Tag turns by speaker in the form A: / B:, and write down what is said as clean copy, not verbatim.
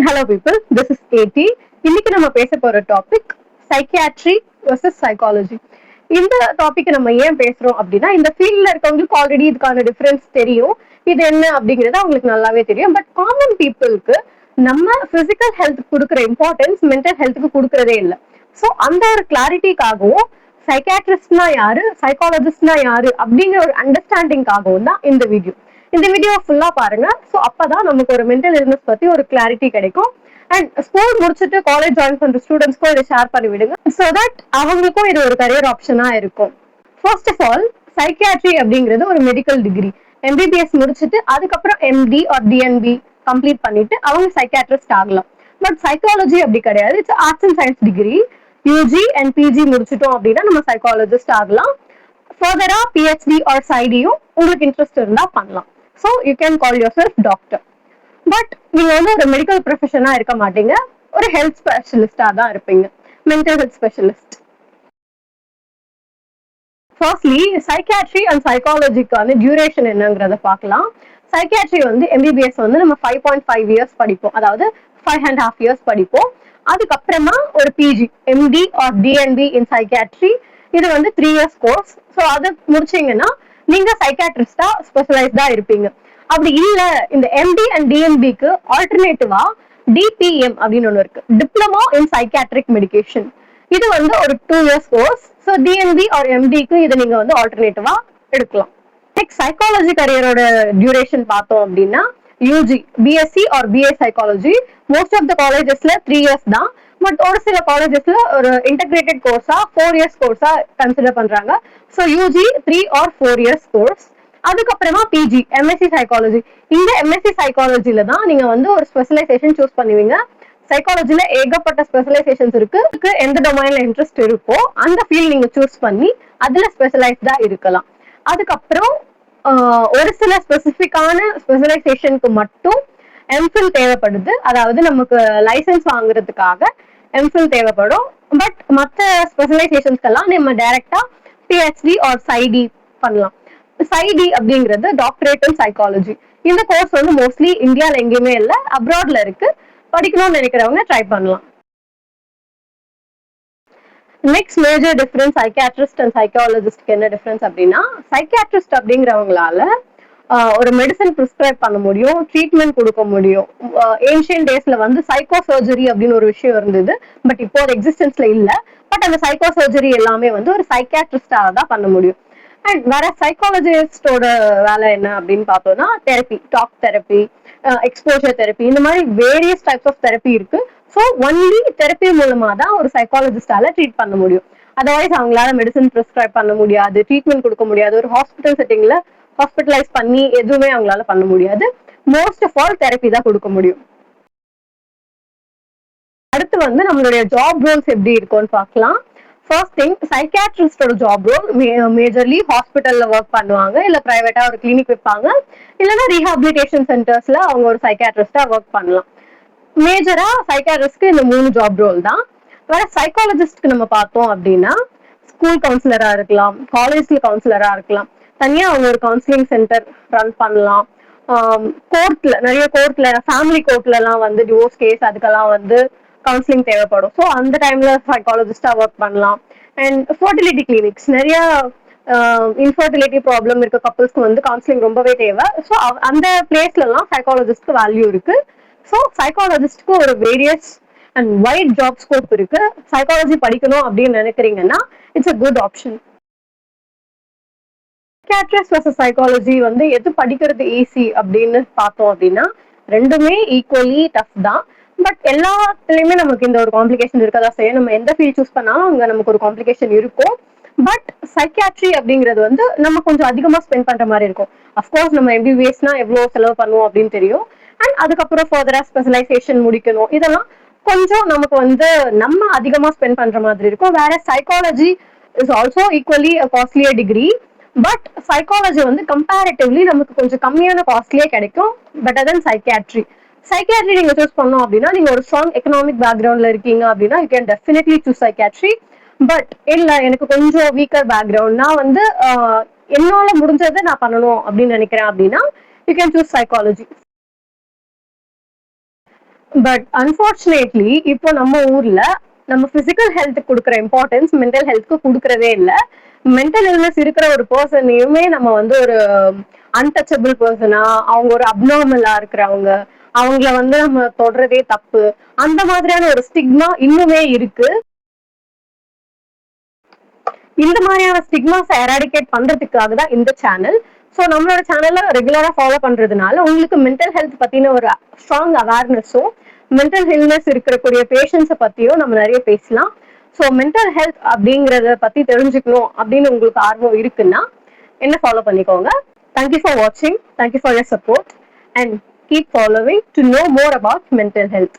A: Hello people, this is ஏடி. இன்னைக்கு நம்ம பேச போற டாபிக் சைக்கியாட்ரி வர்சஸ் சைக்காலஜி. இந்த டாபிக் நம்ம ஏன் பேசுறோம் அப்படின்னா, இந்த ஃபீல்ட்ல இருக்கவங்களுக்கு ஆல்ரெடி இதுக்கான டிஃபரன்ஸ் தெரியும். இது என்ன அப்படிங்கிறது அவங்களுக்கு நல்லாவே தெரியும். பட் காமன் பீப்புளுக்கு நம்ம பிசிக்கல் ஹெல்த் கொடுக்குற இம்பார்ட்டன்ஸ் மென்டல் ஹெல்த்துக்கு கொடுக்கறதே இல்லை. ஸோ அந்த ஒரு கிளாரிட்டிக்காகவும் சைக்காட்ரிஸ்ட்னா யாரு, சைக்காலஜிஸ்ட்னா யாரு அப்படிங்கிற ஒரு அண்டர்ஸ்டாண்டிங்காகவும் தான் இந்த வீடியோ. இந்த வீடியோ ஃபுல்லா பாருங்க. ஸோ அப்பதான் நமக்கு ஒரு மென்டல் இல்னஸ் பத்தி ஒரு கிளாரிட்டி கிடைக்கும். அண்ட் ஸ்கூல் முடிச்சுட்டு காலேஜ் ஜாயின் பண்ற ஸ்டூடெண்ட்ஸ்க்கும் இதை ஷேர் பண்ணி விடுங்க. ஸோ தட் அவங்களுக்கும் இது ஒரு கரியர் ஆப்ஷனா இருக்கும். ஃபர்ஸ்ட் ஆஃப் ஆல், சைக்கியாட்ரி அப்படிங்கிறது ஒரு மெடிக்கல் டிகிரி. எம்பிபிஎஸ் முடிச்சுட்டு அதுக்கப்புறம் எம்டி ஆர் டிஎன்பி கம்ப்ளீட் பண்ணிட்டு அவங்க சைக்கியாட்ரிஸ்ட் ஆகலாம். பட் சைக்காலஜி அப்படி கிடையாது. It's arts and science degree. UG and PG முடிச்சிட்டோம் அப்படின்னா நம்ம சைக்காலஜிஸ்ட் ஆகலாம். ஃபர்தரா பிஹெச்டி ஆர் சைடியும் உங்களுக்கு இன்ட்ரெஸ்ட் இருந்தா பண்ணலாம். So you can call your self doctor. But நீங்க வந்து ஒரு மெடிக்கல் ப்ரொஃபஷனா இருக்க மாட்டீங்க, ஒரு ஹெல்த் ஸ்பெஷலிஸ்டா தான் இருப்பீங்க, mental health specialist. Firstly psychiatry and சைக்காலஜிக்கான டியூரேஷன் என்னங்கிறத பார்க்கலாம். சைக்கியாட்ரி வந்து எம்பிபிஎஸ் வந்து நம்ம 5.5 இயர்ஸ் படிப்போம், அதாவது 5.5 இயர்ஸ் படிப்போம். அதுக்கப்புறமா ஒரு பிஜி எம்டி ஆர் டிஎன்பி இன் சைக்கியாட்ரி, இது வந்து 3 இயர்ஸ் கோர்ஸ். ஸோ அதை முடிச்சீங்கன்னா நீங்க சைக்காட்ரிஸ்டா ஸ்பெஷலைஸ்டா இருப்பீங்க. அப்படி இல்ல, இந்த எம்டி அண்ட் டிஎன்பிக்கு ஆல்டர்னேட்டிவா டிபிஎம் அப்படின்னு ஒண்ணு இருக்கு, டிப்ளமோ இன் சைக்காட்ரிக் மெடிகேஷன். இது வந்து ஒரு 2 years course. So DNB or எம்டிக்கு இதை நீங்க வந்து ஆல்டர்னேட்டிவா எடுக்கலாம். நெக்ஸ்ட் சைக்காலஜி கரியரோட டியூரேஷன் பார்த்தோம் அப்படின்னா, UG BSc or BA psychology most of the காலேஜஸ்ல 3 இயர்ஸ் தான். பட் ஒரு சில காலேஜஸ்ல ஒரு இன்டகிரேட்டட் கோர்ஸா 4 இயர்ஸ் கோர்ஸா கன்சிடர் பண்றாங்க. So UG 3 or 4 years course. அதுக்கப்புறமா பிஜி எம்எஸ்சி சைக்காலஜி. இந்த எம்எஸ்சி சைக்காலஜில தான் நீங்க வந்து ஒரு ஸ்பெஷலைசேஷன் சூஸ் பண்ணுவீங்க. சைக்காலஜில ஏகப்பட்ட ஸ்பெஷலைசேஷன்ஸ் இருக்கு. எந்த டொமைன்ல இன்ட்ரெஸ்ட் இருக்கோ அந்த ஃபீல்ட் நீங்க சூஸ் பண்ணி அதுல ஸ்பெஷலைஸ்டா இருக்கலாம். அதுக்கப்புறம் ஒரு சில ஸ்பெசிபிக்கான ஸ்பெஷலைசேஷனுக்கு மட்டும் எம்ஃபில் தேவைப்படுது. அதாவது நமக்கு லைசன்ஸ் வாங்குறதுக்காக எம்ஃபில் தேவைப்படும். பட் மற்ற ஸ்பெஷலைசேஷன்ஸ்க்கெல்லாம் நம்ம டைரக்டா பிஹெச்டி ஆர் சைடி பண்ணலாம். சைடி அப்படிங்கிறது டாக்டரேட் இன் சைக்காலஜி. இந்த கோர்ஸ் வந்து மோஸ்ட்லி இந்தியாவில் எங்கேயுமே இல்லை, அப்ராட்ல இருக்கு. படிக்கணும்னு நினைக்கிறவங்க ட்ரை பண்ணலாம். Next major difference psychiatrist and சைக்காலஜிஸ்ட்க்கு என்ன டிஃபரன்ஸ் அப்படின்னா, சைக்கியாட்ரிஸ்ட் அப்படிங்கிறவங்களால ஒரு மெடிசன் ப்ரிஸ்கிரைப் பண்ண முடியும், ட்ரீட்மெண்ட் கொடுக்க முடியும். ஏன்ஷியன் டேஸ்ல வந்து சைக்கோ சர்ஜரி அப்படின்னு ஒரு விஷயம் இருந்தது. பட் இப்போ அது எக்ஸிஸ்டன்ஸ்ல இல்ல. பட் அந்த சைக்கோ சர்ஜரி எல்லாமே வந்து ஒரு சைக்கியாட்ரிஸ்டால தான் பண்ண முடியும். அண்ட் வேற சைக்காலஜிஸ்டோட வேலை என்ன அப்படின்னு பார்த்தோம்னா, therapy, talk therapy, exposure therapy, இந்த மாதிரி வேரியஸ் டைப்ஸ் ஆஃப் தெரப்பி இருக்கு. ஸோ ஒன்லி தெரப்பி மூலமா தான் ஒரு சைக்காலஜிஸ்டால ட்ரீட் பண்ண முடியும். அதர்வைஸ் அவங்களால மெடிசன் ப்ரிஸ்கிரைப் பண்ண முடியாது, ட்ரீட்மெண்ட் கொடுக்க முடியாது. ஒரு ஹாஸ்பிட்டல் செட்டிங்ல ஹாஸ்பிட்டலைஸ் பண்ணி எதுவுமே அவங்களால பண்ண முடியாது. மோஸ்ட் ஆஃப் ஆல் தெரப்பி தான் கொடுக்க முடியும். அடுத்து வந்து நம்மளுடைய ஜாப் ரோல்ஸ் எப்படி இருக்கும்னு பார்க்கலாம். ஃபர்ஸ்ட் திங், சைக்கியாட்ரிஸ்டோட ஜாப் ரோல் மேஜர்லி ஹாஸ்பிட்டல்ல ஒர்க் பண்ணுவாங்க, இல்ல பிரைவேட்டா ஒரு கிளினிக் வைப்பாங்க, இல்லைன்னா ரீஹாபிலிட்டேஷன் சென்டர்ஸ்ல அவங்க ஒரு சைக்கியாட்ரிஸ்டா ஒர்க் பண்ணலாம். மேஜரா சைக்கியாட்ரிஸ்ட்க்கு இந்த 3 ஜாப் ரோல் தான். வேற சைக்காலஜிஸ்ட்க்கு நம்ம பார்த்தோம் அப்படின்னா, ஸ்கூல் கவுன்சிலரா இருக்கலாம், காலேஜ்ல கவுன்சிலரா இருக்கலாம், தனியா அவங்க ஒரு கவுன்சிலிங் சென்டர் ரன் பண்ணலாம். கோர்ட்ல, நிறைய கோர்ட்ல, ஃபேமிலி கோர்ட்ல எல்லாம் வந்து டிவோர்ஸ் கேஸ் அதுக்கெல்லாம் வந்து கவுன்சிலிங் தேவைப்படும். ஸோ அந்த டைம்ல சைக்காலஜிஸ்டா ஒர்க் பண்ணலாம். அண்ட் ஃபர்டிலிட்டி கிளினிக்ஸ், நிறைய இன்ஃபர்டிலிட்டி ப்ராப்ளம் இருக்க கப்புள்ஸ்க்கு வந்து கவுன்சிலிங் ரொம்பவே தேவை. ஸோ அந்த பிளேஸ்ல எல்லாம் சைக்காலஜிஸ்ட்க்கு வேல்யூ இருக்கு. ஸோ சைக்காலஜிஸ்ட்க்கு ஒரு various and wide job scope இருக்கு. சைக்காலஜி படிக்கணும் அப்படின்னு நினைக்கிறீங்கன்னா it's a good option. Psychiatrist versus psychology வந்து எது படிக்கிறது ஈஸி அப்படின்னு பார்த்தோம் அப்படின்னா, ரெண்டுமே ஈக்குவலி டஃப் தான். பட் எல்லாத்துலயுமே நமக்கு இந்த ஒரு காம்ப்ளிகேஷன் இருக்கதா செய்யும். நம்ம எந்த ஃபீல்ட் சூஸ் பண்ணாலும் அங்க நமக்கு ஒரு காம்ப்ளிகேஷன் இருக்கும். பட் சைக்கியாட்ரி அப்படிங்கிறது வந்து நம்ம கொஞ்சம் அதிகமா ஸ்பெண்ட் பண்ற மாதிரி இருக்கும். அஃப்கோர்ஸ் நம்ம எம்பிபிஎஸ்னா எவ்வளவு செலவு பண்ணுவோம் அப்படின்னு தெரியும். அண்ட் அதுக்கப்புறம் ஃபர்தரா ஸ்பெஷலைசேஷன் முடிக்கணும், இதெல்லாம் கொஞ்சம் நமக்கு வந்து நம்ம அதிகமா ஸ்பெண்ட் பண்ற மாதிரி இருக்கும். வேற psychology is also equally costlier degree. But psychology வந்து கம்பேரிட்டிவ்லி நமக்கு கொஞ்சம் கம்மியான காஸ்ட்லியே கிடைக்கும். பட் அதன் சைக்கியாட்ரி நீங்க சூஸ் பண்ணோம் அப்படின்னா, நீங்க ஒரு ஸ்ட்ராங் எக்கனாமிக் பேக்ரவுண்ட்ல இருக்கீங்க அப்படின்னா you can definitely choose psychiatry. But இல்ல, எனக்கு கொஞ்சம் வீக்கர் பேக்ரவுண்ட், நான் வந்து என்னால முடிஞ்சதை நான் பண்ணணும் அப்படின்னு நினைக்கிறேன் அப்படின்னா you can choose psychology. But unfortunately இப்போ நம்ம ஊர்ல நம்ம பிசிக்கல் ஹெல்த் கொடுக்குற இம்பார்ட்டன்ஸ் மென்டல் ஹெல்த்க்கு கொடுக்கறதே இல்ல. மென்டல் இல்னஸ் இருக்கிற ஒரு பர்சனையுமே நம்ம வந்து ஒரு அன்டச்சபிள் பர்சனா, அவங்க ஒரு அப்நார்மலா இருக்கிறவங்க, அவங்கள வந்து நம்ம தொடரதே தப்பு, அந்த மாதிரியான ஒரு ஸ்டிக்மா இன்னுமே இருக்கு. இந்த மாதிரியான ஸ்டிக்மாஸ் எராடிகேட் பண்றதுக்காக தான் இந்த சேனல். ஸோ நம்மளோட சேனல்ல ரெகுலரா ஃபாலோ பண்றதுனால உங்களுக்கு மென்டல் ஹெல்த் பத்தின ஒரு ஸ்ட்ராங் அவேர்னஸும், மென்டல் ஹெல்னஸ் இருக்கக்கூடிய பேஷண்ட்ஸை பத்தியும் நம்ம நிறைய பேசலாம். ஸோ மென்டல் ஹெல்த் அப்படிங்கறத பத்தி தெரிஞ்சுக்கணும் அப்படின்னு உங்களுக்கு ஆர்வம் இருக்குன்னா என்ன ஃபாலோ பண்ணிக்கோங்க. தேங்க்யூ ஃபார் வாட்சிங், thank you for your support, and keep following to know more about mental health.